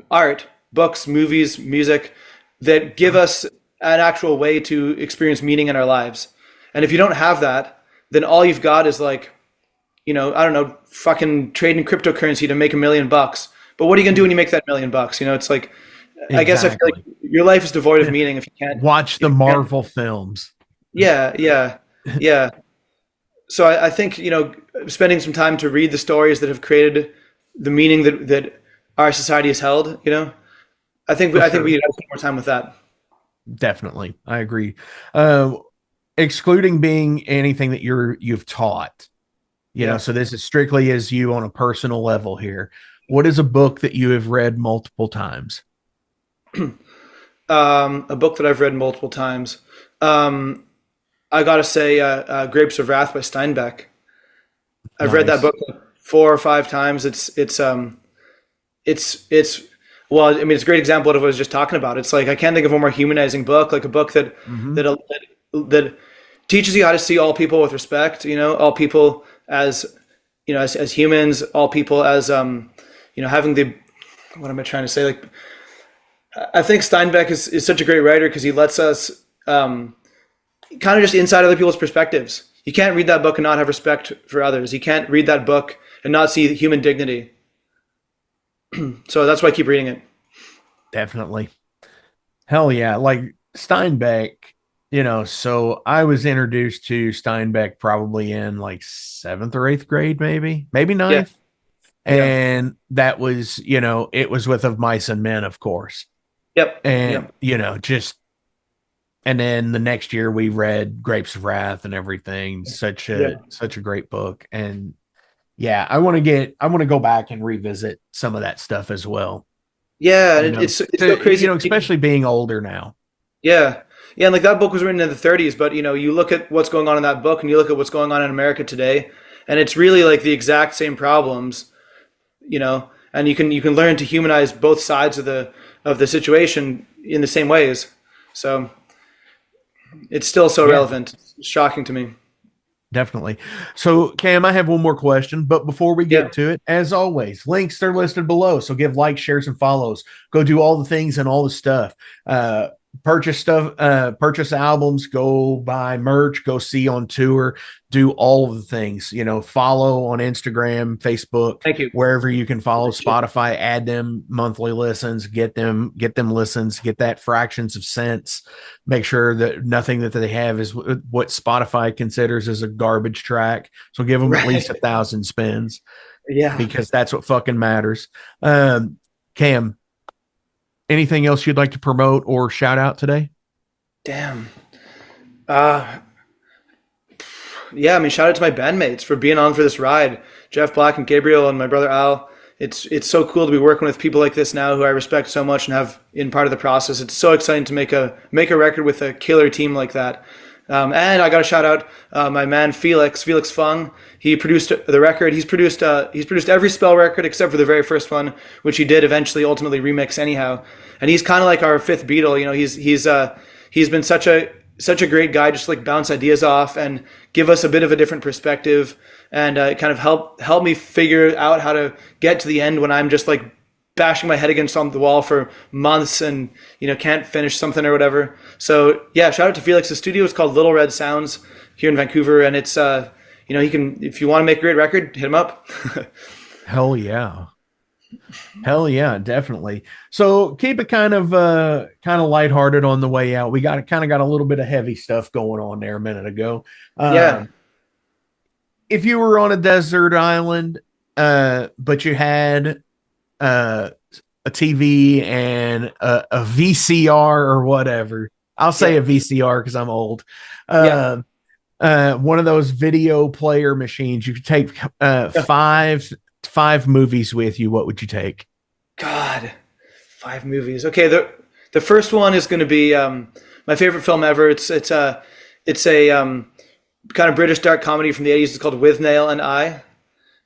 art, books, movies, music, that give us an actual way to experience meaning in our lives. And if you don't have that, then all you've got is like, I don't know, fucking trading cryptocurrency to make $1 million. But what are you going to do when you make that $1 million? It's like, exactly. I guess I feel like your life is devoid of meaning if you can't watch the Marvel films. Yeah. So I think, spending some time to read the stories that have created the meaning that our society has held, I think we need to spend more time with that. Definitely. I agree. Excluding being anything that you've taught, so this is strictly as you on a personal level here. What is a book that you have read multiple times? A book that I've read multiple times. I gotta say, Grapes of Wrath by Steinbeck. I've read that book 4 or 5 times. It's well, I mean, it's a great example of what I was just talking about. It's like, I can't think of a more humanizing book, like a book that that teaches you how to see all people with respect. All people as as humans, all people as having the, what am I trying to say? Like, I think Steinbeck is such a great writer because he lets us kind of just inside other people's perspectives. You can't read that book and not have respect for others. You can't read that book and not see human dignity. So that's why I keep reading it. Definitely. Hell yeah. Like Steinbeck, so I was introduced to Steinbeck probably in like seventh or eighth grade, maybe Yeah, ninth. yeah, And that was, it was with Of Mice and Men, of course. yep, And, yep, and then the next year we read Grapes of Wrath and everything. yeah, Such a great book. And yeah, I want to go back and revisit some of that stuff as well. yeah. And it's so crazy. Especially being older now. Yeah. Yeah, and like that book was written in the 30s, but you look at what's going on in that book and you look at what's going on in America today, and it's really like the exact same problems, and you can learn to humanize both sides of the situation in the same ways. So it's still so Yeah, relevant. It's shocking to me. definitely. So, Cam, I have one more question, but before we Yeah. get to it, as always, links are listed below. So give likes, shares, and follows. Go do all the things and all the stuff. Uh, purchase albums, go buy merch, go see on tour, do all of the things. Follow on Instagram, Facebook, Thank you. wherever you can follow. Appreciate it. Spotify, add them monthly listens, get them listens, get that fractions of cents. Make sure that nothing that they have is what Spotify considers as a garbage track. So give them at Right. least 1,000 spins Yeah. because that's what fucking matters. Cam, anything else you'd like to promote or shout out today? Damn. Uh yeah, I mean, shout out to my bandmates for being on for this ride. Jeff Black and Gabriel and my brother Al. It's so cool to be working with people like this now who I respect so much and have in part of the process. It's so exciting to make a record with a killer team like that. And I got to shout out my man Felix Fung. He produced the record. He's produced every Spell record except for the very first one, which he did eventually ultimately remix anyhow. And he's kind of like our fifth Beatle. He's been such a great guy, just like bounce ideas off and give us a bit of a different perspective, and kind of help me figure out how to get to the end when I'm just like bashing my head against on the wall for months and can't finish something or whatever. So yeah, shout out to Felix. The studio is called Little Red Sounds here in Vancouver, and it's he can, if you want to make a great record, hit him up. Hell yeah. Hell yeah, definitely. So keep it kind of lighthearted on the way out. We got a little bit of heavy stuff going on there a minute ago. Yeah, If you were on a desert island, but you had uh, a TV and a VCR or whatever, I'll say yeah, a VCR because I'm old. yeah, Uh, one of those video player machines. You could take yeah. five movies with you. What would you take? God, 5 movies. Okay, the first one is going to be my favorite film ever. It's a kind of British dark comedy from the 80s. It's called With Nail and I,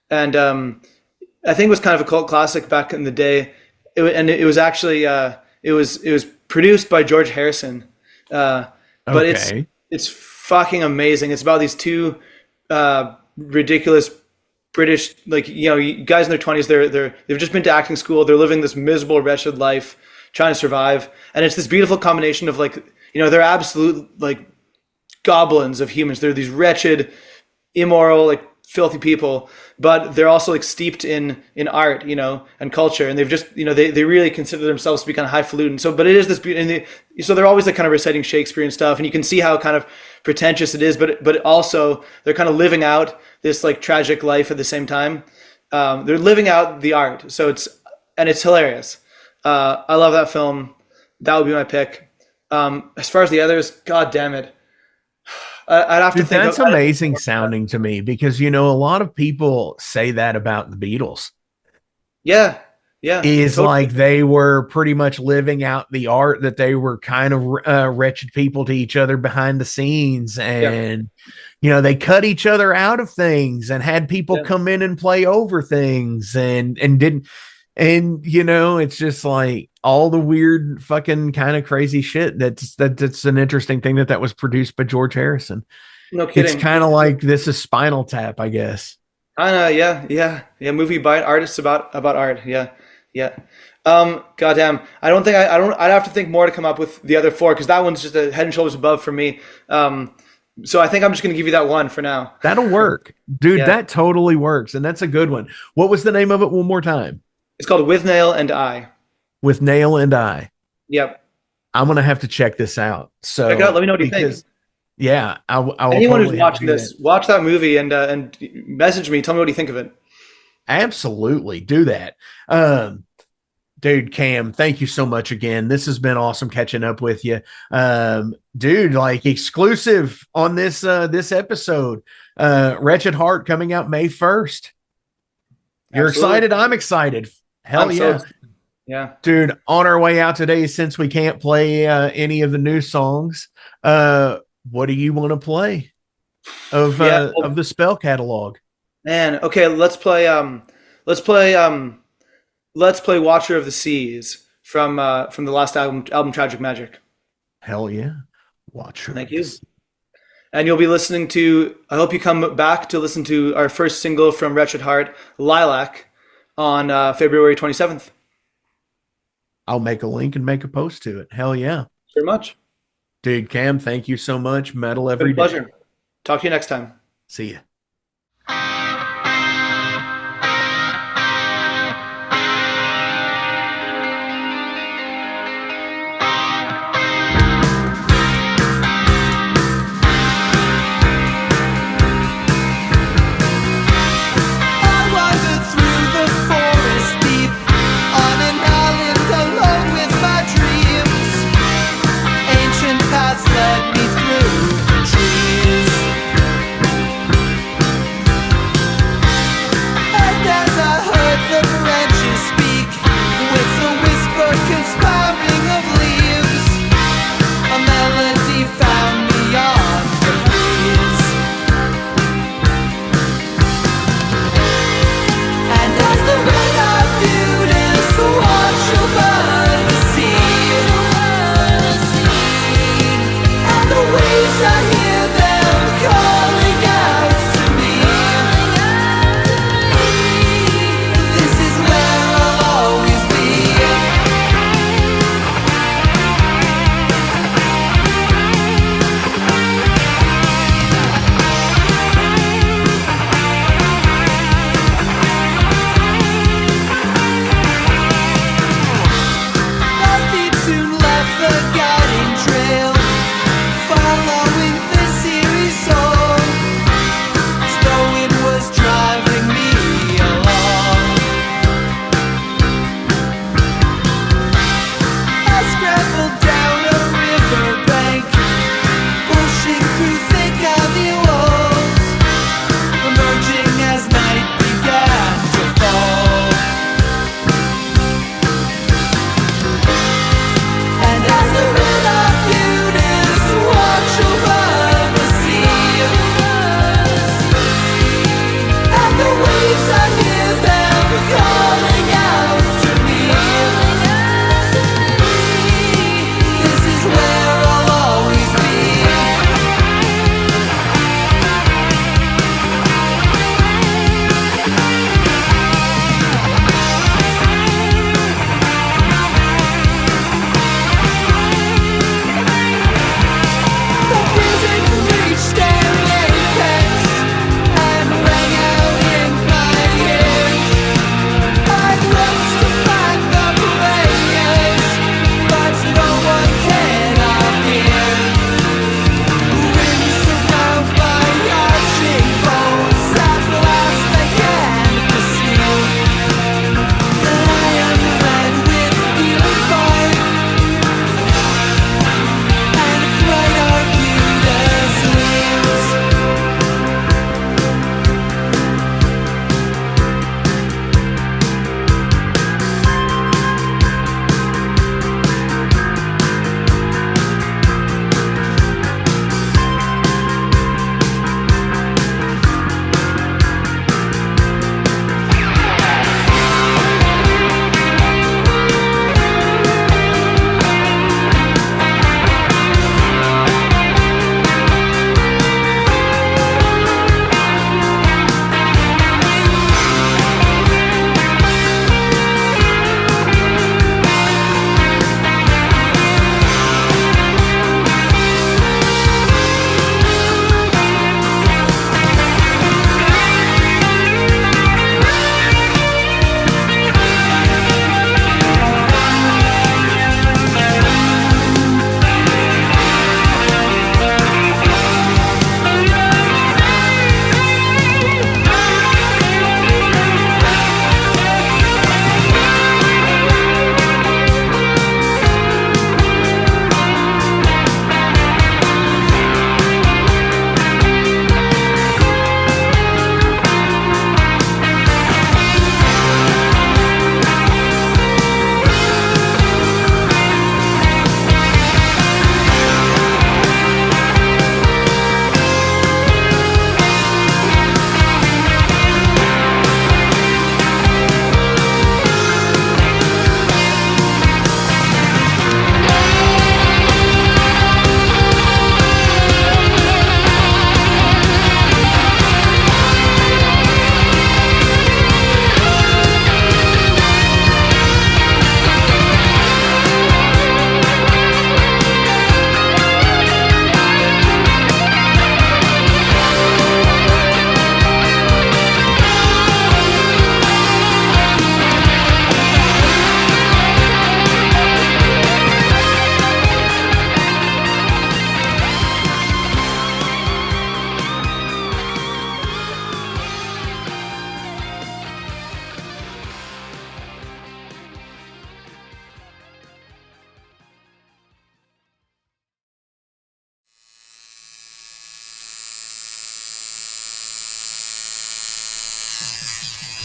and I think it was kind of a cult classic back in the day. And it was actually it was produced by George Harrison, but Okay. it's fucking amazing. It's about these two ridiculous British, like guys in their 20s. They've just been to acting school. They're living this miserable, wretched life, trying to survive, and it's this beautiful combination of like they're absolute like goblins of humans. They're these wretched, immoral, like filthy people, but they're also like steeped in art, and culture, and they've just they really consider themselves to be kind of highfalutin. So, but it is this beauty, and so they're always like kind of reciting Shakespeare and stuff, and you can see how kind of pretentious it is, but also they're kind of living out this like tragic life at the same time. They're living out the art, so it's hilarious. I love that film. That would be my pick. As far as the others, god damn it, I'd have to Dude, think that's of. amazing sounding to me because a lot of people say that about the Beatles. Yeah, yeah, Is totally. like they were pretty much living out the art, that they were kind of wretched people to each other behind the scenes, Yeah, and they cut each other out of things and had people yeah. come in and play over things, and didn't. And it's just like all the weird fucking kind of crazy shit. That's an interesting thing that was produced by George Harrison. No It's kidding. kind of like this is Spinal Tap, I guess. I know. Yeah, yeah, yeah. Movie by artists about art. Yeah, yeah. Goddamn. I don't think I don't. I'd have to think more to come up with the other four because that one's just a head and shoulders above for me. So I think I'm just gonna give you that one for now. That'll work, dude. Yeah. That totally works, and that's a good one. What was the name of it one more time? It's called With Nail and I. With Nail and I. Yep. I'm gonna have to check this out. Check it out. So Let me know what you think. because yeah, I will Anyone who's totally have to watching do this, that. watch that movie and message me. Tell me what you think of it. Absolutely do that. Um, Dude, Cam, thank you so much again. This has been awesome catching up with you. Dude, like exclusive on this episode. Wretched Heart coming out May 1st. You're Absolutely. excited? I'm excited. Hell I'm so yeah. excited. Yeah. Dude, on our way out today, since we can't play any of the new songs, what do you want to play Yeah. of the spell catalog? Man. Okay. Let's play let's play Watcher of the Seas from the last album Tragic Magic. Hell yeah. Watcher Thank of you. this. And you'll be listening to, I hope you come back to listen to our first single from Wretched Heart, Lilac, on February 27th. I'll make a link and make a post to it. Hell yeah. Very much. Dude, Cam, thank you so much. Metal Been every a day. pleasure. Talk to you next time. See ya. I wandered through the forest deep on an island alone with my dreams. Ancient paths led me through the trees.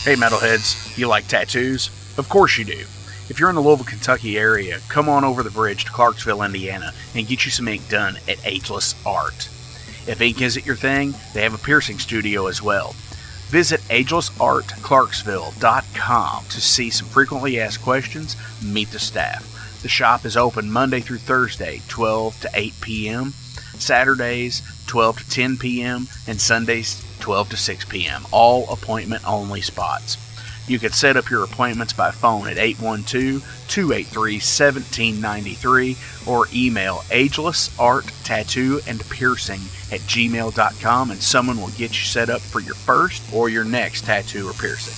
Hey metalheads, you like tattoos? Of course you do. If you're in the Louisville, Kentucky area, come on over the bridge to Clarksville, Indiana, and get you some ink done at Ageless Art. If ink isn't your thing, they have a piercing studio as well. Visit agelessartclarksville.com to see some frequently asked questions, meet the staff. The shop is open Monday through Thursday, 12 to 8 p.m., Saturdays, 12 to 10 p.m., and Sundays, 12 to 6 p.m., all appointment-only spots. You can set up your appointments by phone at 812-283-1793 or email agelessarttattooandpiercing@gmail.com, and someone will get you set up for your first or your next tattoo or piercing.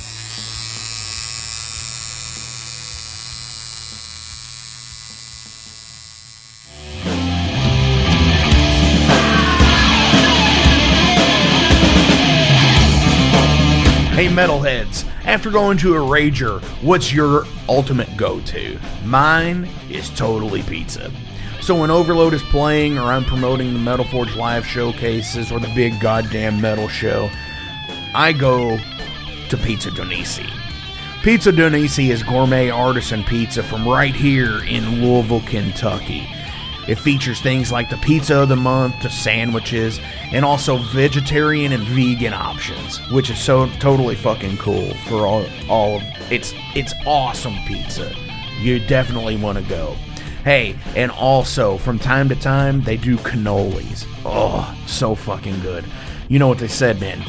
Hey metalheads, after going to a rager, what's your ultimate go-to? Mine is totally pizza. So when Overload is playing, or I'm promoting the Metal Forge live showcases, or the big goddamn metal show, I go to Pizza Donisi. Pizza Donisi is gourmet artisan pizza from right here in Louisville, Kentucky. It features things like the pizza of the month, the sandwiches, and also vegetarian and vegan options, which is so totally fucking cool for all of it's awesome pizza. You definitely want to go. Hey, and also from time to time they do cannolis. Oh, so fucking good. You know what they said, man?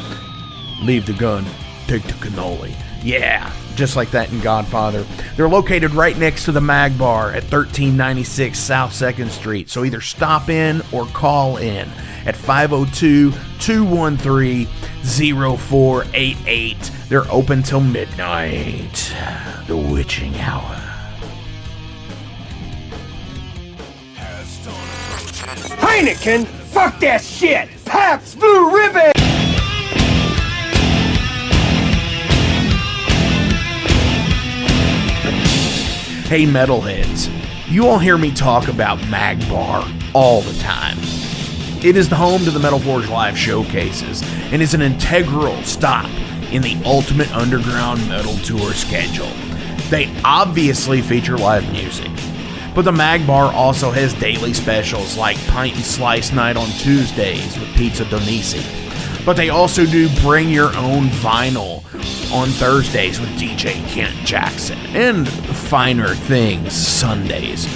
Leave the gun, take the cannoli. Yeah, just like that in Godfather. They're located right next to the Mag Bar at 1396 South 2nd Street. So either stop in or call in at 502-213-0488. They're open till midnight. The witching hour. Heineken, fuck that shit. Pabst Blue Ribbon. Hey metalheads, you all hear me talk about Mag Bar all the time. It is the home to the Metal Forge live showcases and is an integral stop in the ultimate underground metal tour schedule. They obviously feature live music, but the Mag Bar also has daily specials like Pint and Slice Night on Tuesdays with Pizza Donisi. But they also do Bring Your Own Vinyl on Thursdays with DJ Kent Jackson, and Finer Things Sundays.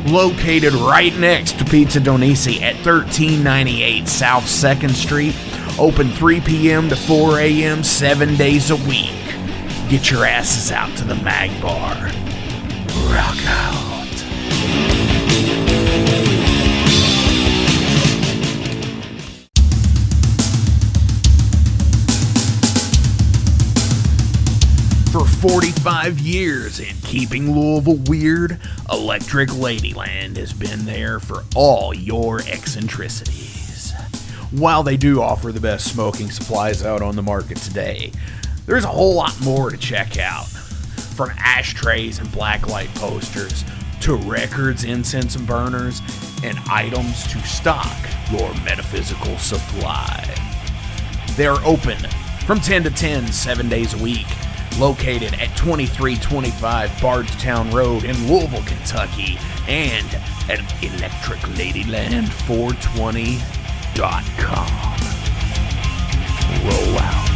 Located right next to Pizza Donisi at 1398 South 2nd Street, open 3 p.m. to 4 a.m. 7 days a week. Get your asses out to the Mag Bar. Rock out. For 45 years in keeping Louisville weird, Electric Ladyland has been there for all your eccentricities. While they do offer the best smoking supplies out on the market today, there's a whole lot more to check out. From ashtrays and blacklight posters, to records, incense and burners, and items to stock your metaphysical supply. They are open from 10 to 10, 7 days a week. Located at 2325 Bardstown Road in Louisville, Kentucky, and at electricladyland420.com. Roll out.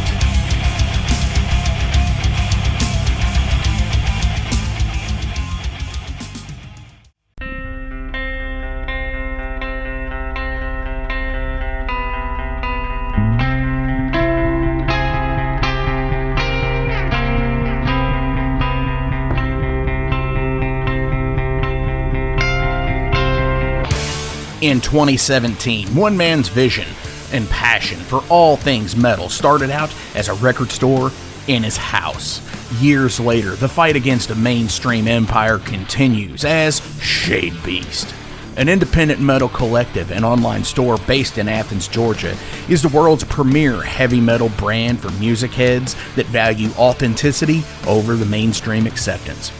In 2017, one man's vision and passion for all things metal started out as a record store in his house. Years later, the fight against a mainstream empire continues as Shade Beast. An independent metal collective and online store based in Athens, Georgia, is the world's premier heavy metal brand for music heads that value authenticity over the mainstream acceptance.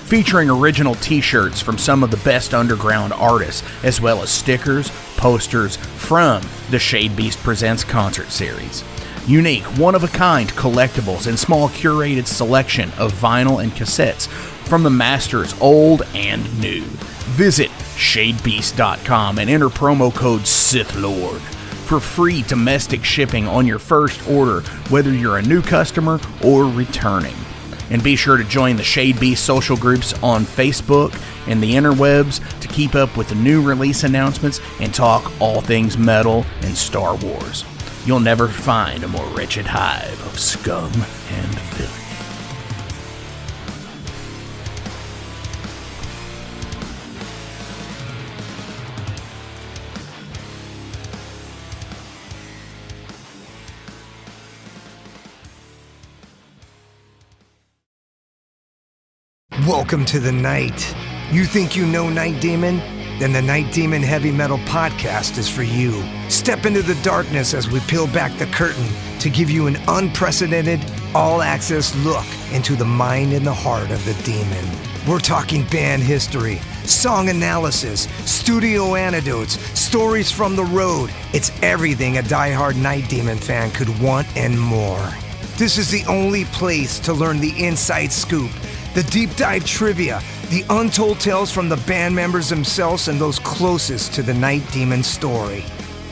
Featuring original t-shirts from some of the best underground artists, as well as stickers, posters from the Shade Beast Presents concert series. Unique, one-of-a-kind collectibles and small curated selection of vinyl and cassettes from the masters old and new. Visit shadebeast.com and enter promo code SithLord for free domestic shipping on your first order, whether you're a new customer or returning. And be sure to join the Shade Beast social groups on Facebook and the interwebs to keep up with the new release announcements and talk all things metal and Star Wars. You'll never find a more wretched hive of scum and filth. Welcome to the night. You think you know Night Demon? Then the Night Demon Heavy Metal Podcast is for you. Step into the darkness as we peel back the curtain to give you an unprecedented, all-access look into the mind and the heart of the demon. We're talking band history, song analysis, studio anecdotes, stories from the road. It's everything a diehard Night Demon fan could want and more. This is the only place to learn the inside scoop, the deep dive trivia, the untold tales from the band members themselves and those closest to the Night Demon story.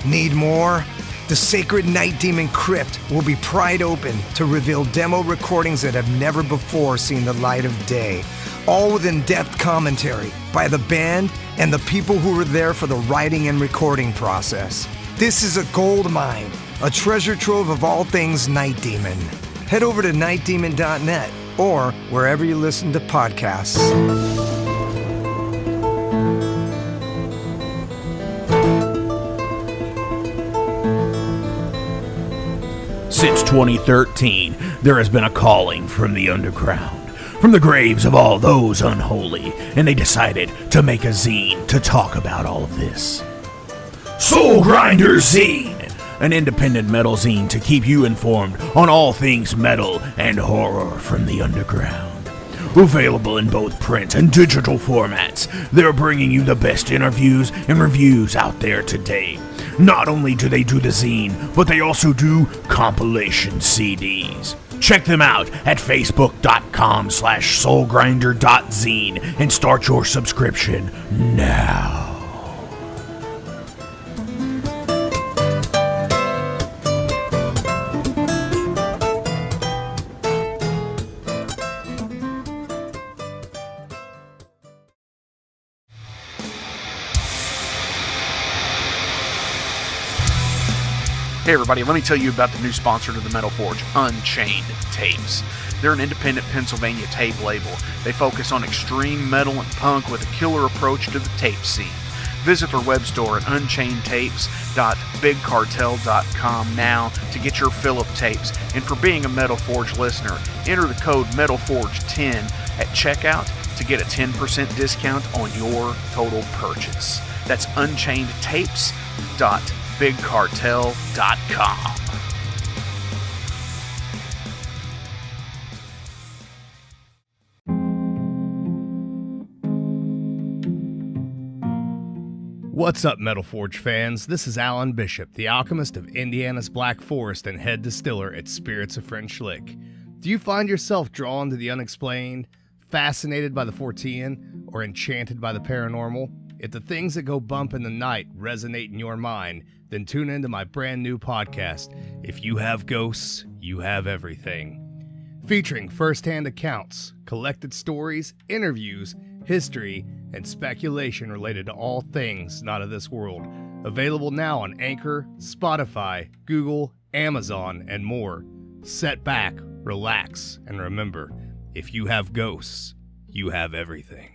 Need more? The Sacred Night Demon Crypt will be pried open to reveal demo recordings that have never before seen the light of day, all with in-depth commentary by the band and the people who were there for the writing and recording process. This is a gold mine, a treasure trove of all things Night Demon. Head over to nightdemon.net or wherever you listen to podcasts. Since 2013, there has been a calling from the underground, from the graves of all those unholy, and they decided to make a zine to talk about all of this. Soul Grinder Zine! An independent metal zine to keep you informed on all things metal and horror from the underground. Available in both print and digital formats, they're bringing you the best interviews and reviews out there today. Not only do they do the zine, but they also do compilation CDs. Check them out at facebook.com/soulgrinder.zine and start your subscription now. Hey everybody, let me tell you about the new sponsor to the Metal Forge, Unchained Tapes. They're an independent Pennsylvania tape label. They focus on extreme metal and punk with a killer approach to the tape scene. Visit their web store at unchainedtapes.bigcartel.com now to get your fill of tapes. And for being a Metal Forge listener, enter the code METALFORGE10 at checkout to get a 10% discount on your total purchase. That's unchainedtapes.bigcartel.com. What's up, Metal Forge fans? This is Alan Bishop, the alchemist of Indiana's Black Forest and head distiller at Spirits of French Lick. Do you find yourself drawn to the unexplained, fascinated by the Fortean, or enchanted by the paranormal? If the things that go bump in the night resonate in your mind, then tune into my brand new podcast, If You Have Ghosts, You Have Everything. Featuring first-hand accounts, collected stories, interviews, history, and speculation related to all things not of this world. Available now on Anchor, Spotify, Google, Amazon, and more. Set back, relax, and remember, if you have ghosts, you have everything.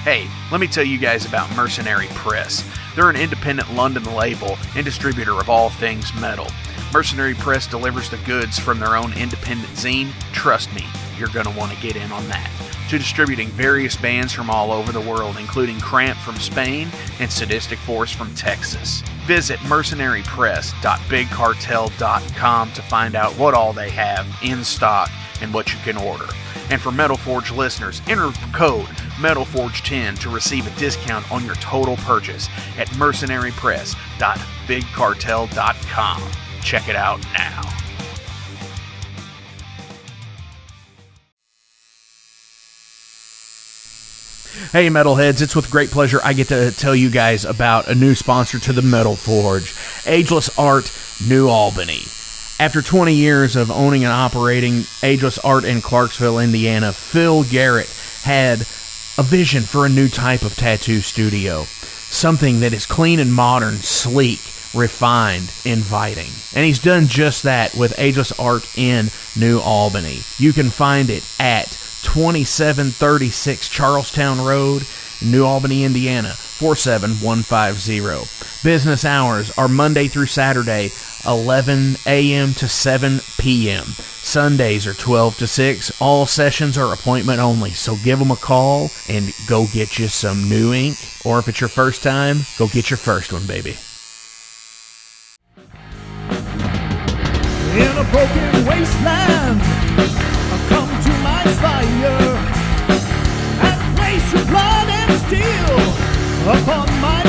Hey, let me tell you guys about Mercenary Press. They're an independent London label and distributor of all things metal. Mercenary Press delivers the goods from their own independent zine. Trust me, you're going to want to get in on that. To distributing various bands from all over the world, including Cramp from Spain and Sadistic Force from Texas. Visit mercenarypress.bigcartel.com to find out what all they have in stock and what you can order. And for Metal Forge listeners, enter code MetalForge10 to receive a discount on your total purchase at mercenarypress.bigcartel.com. Check it out now. Hey Metalheads, it's with great pleasure I get to tell you guys about a new sponsor to the Metal Forge, Ageless Art, New Albany. After 20 years of owning and operating Ageless Art in Clarksville, Indiana, Phil Garrett had a vision for a new type of tattoo studio. Something that is clean and modern, sleek, refined, inviting. And he's done just that with Ageless Art in New Albany. You can find it at 2736 Charlestown Road, New Albany, Indiana, 47150. Business hours are Monday through Saturday, 11 a.m. to 7 p.m. Sundays are 12 to 6. All sessions are appointment only, so give them a call and go get you some new ink. Or if it's your first time, go get your first one, baby. In a broken wasteland, I come to my fire and place your blood and steel upon my